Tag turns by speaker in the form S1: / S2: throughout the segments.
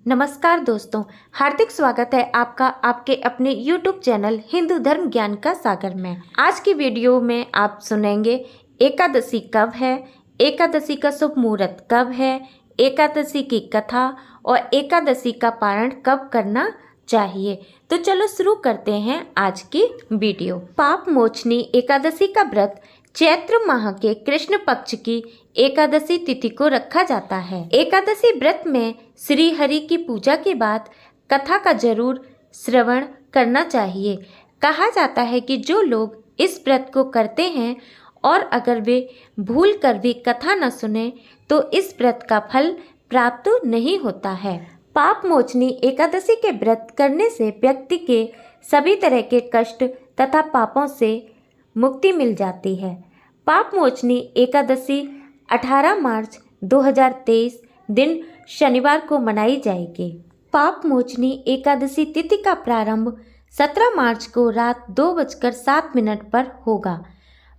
S1: नमस्कार दोस्तों, हार्दिक स्वागत है आपका आपके अपने YouTube चैनल हिंदू धर्म ज्ञान का सागर में। आज की वीडियो में आप सुनेंगे एकादशी कब है, एकादशी का शुभ मुहूर्त कब है, एकादशी की कथा और एकादशी का पारण कब करना चाहिए। तो चलो शुरू करते हैं आज की वीडियो। पाप मोचनी एकादशी का व्रत चैत्र माह के कृष्ण पक्ष की एकादशी तिथि को रखा जाता है। एकादशी व्रत में श्री हरि की पूजा के बाद कथा का जरूर श्रवण करना चाहिए। कहा जाता है कि जो लोग इस व्रत को करते हैं और अगर वे भूल कर भी कथा न सुने तो इस व्रत का फल प्राप्त नहीं होता है। पाप मोचनी एकादशी के व्रत करने से व्यक्ति के सभी तरह के कष्ट तथा पापों से मुक्ति मिल जाती है। पाप मोचनी एकादशी 18 मार्च 2023 दिन शनिवार को मनाई जाएगी। पाप मोचनी एकादशी तिथि का प्रारंभ 17 मार्च को रात 2:07 पर होगा।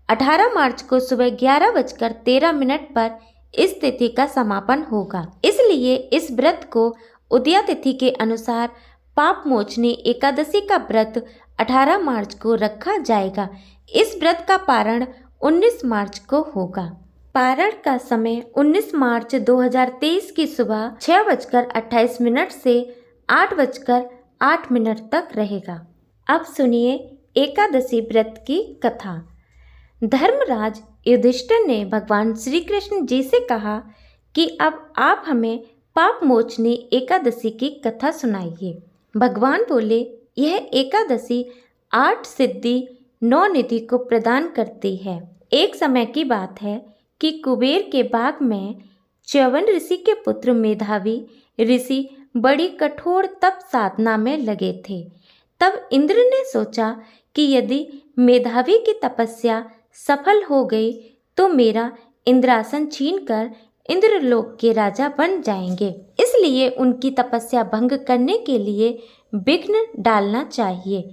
S1: 18 मार्च को सुबह 11:13 पर इस तिथि का समापन होगा। इसलिए इस व्रत को उदया तिथि के अनुसार पाप मोचनी एकादशी का व्रत 18 मार्च को रखा जाएगा। इस व्रत का पारण 19 मार्च को होगा। पारण का समय 19 मार्च 2023 की सुबह 6:28 से 8:08 तक रहेगा। अब सुनिए एकादशी व्रत की कथा। धर्मराज युधिष्ठिर ने भगवान श्री कृष्ण जी से कहा कि अब आप हमें पाप मोचनी एकादशी की कथा सुनाइए। भगवान बोले, यह एकादशी 8 सिद्धि 9 निधि को प्रदान करती है। एक समय की बात है कि कुबेर के बाग में च्यवन ऋषि के पुत्र मेधावी ऋषि बड़ी कठोर तप साधना में लगे थे। तब इंद्र ने सोचा कि यदि मेधावी की तपस्या सफल हो गई तो मेरा इंद्रासन छीनकर इंद्रलोक के राजा बन जाएंगे। इसलिए उनकी तपस्या भंग करने के लिए विघ्न डालना चाहिए।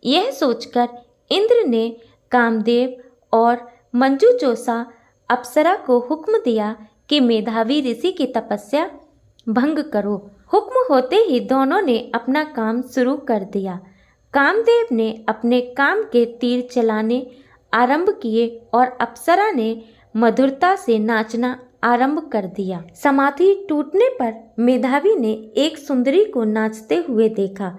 S1: यह सोचकर इंद्र ने कामदेव और मंजूचोसा अप्सरा को हुक्म दिया कि मेधावी ऋषि की तपस्या भंग करो। हुक्म होते ही दोनों ने अपना काम शुरू कर दिया। कामदेव ने अपने काम के तीर चलाने आरंभ किए और अप्सरा ने मधुरता से नाचना आरंभ कर दिया। समाधि टूटने पर मेधावी ने एक सुंदरी को नाचते हुए देखा।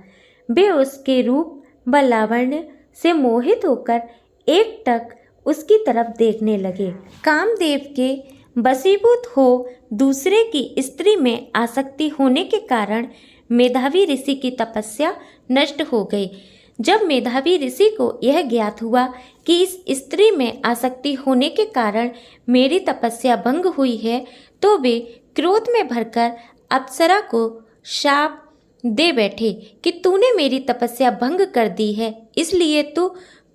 S1: वे उसके रूप व लावण्य से मोहित होकर एकटक उसकी तरफ देखने लगे। कामदेव के वशीभूत हो दूसरे की स्त्री में आसक्ति होने के कारण मेधावी ऋषि की तपस्या नष्ट हो गई। जब मेधावी ऋषि को यह ज्ञात हुआ कि इस स्त्री में आसक्ति होने के कारण मेरी तपस्या भंग हुई है तो वे क्रोध में भरकर अप्सरा को शाप दे बैठे कि तूने मेरी तपस्या भंग कर दी है, इसलिए तू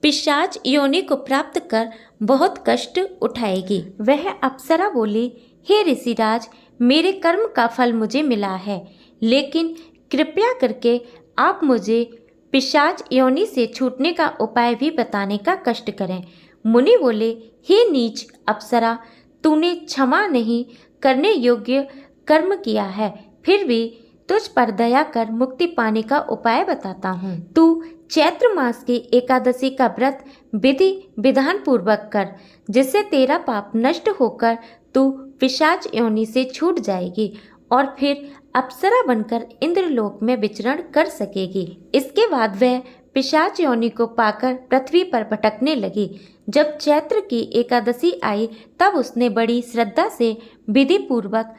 S1: पिशाच योनि को प्राप्त कर बहुत कष्ट उठाएगी। वह अप्सरा बोली, हे ऋषिराज, मेरे कर्म का फल मुझे मिला है, लेकिन कृपया करके आप मुझे पिशाच योनि से छूटने का उपाय भी बताने का कष्ट करें। मुनि बोले, हे नीच अप्सरा, तूने क्षमा नहीं करने योग्य कर्म किया है, फिर भी तुझ पर दया कर मुक्ति पाने का उपाय बताता हूँ। तू चैत्र मास की एकादशी का व्रत विधि विधान पूर्वक कर, जिससे तेरा पाप नष्ट होकर तू पिशाच योनि से छूट जाएगी और फिर अप्सरा बनकर इंद्रलोक में विचरण कर सकेगी। इसके बाद वह पिशाच योनि को पाकर पृथ्वी पर भटकने लगी। जब चैत्र की एकादशी आई तब उसने बड़ी श्रद्धा से विधि पूर्वक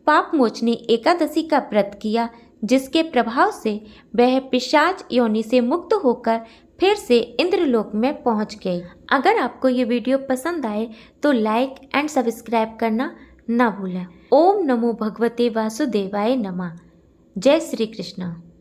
S1: पाप मोचनी एकादशी का व्रत किया, जिसके प्रभाव से वह पिशाच योनि से मुक्त होकर फिर से इंद्रलोक में पहुंच गई। अगर आपको ये वीडियो पसंद आए तो लाइक एंड सब्सक्राइब करना ना भूलें। ओम नमो भगवते वासुदेवाय नमः। जय श्री कृष्ण।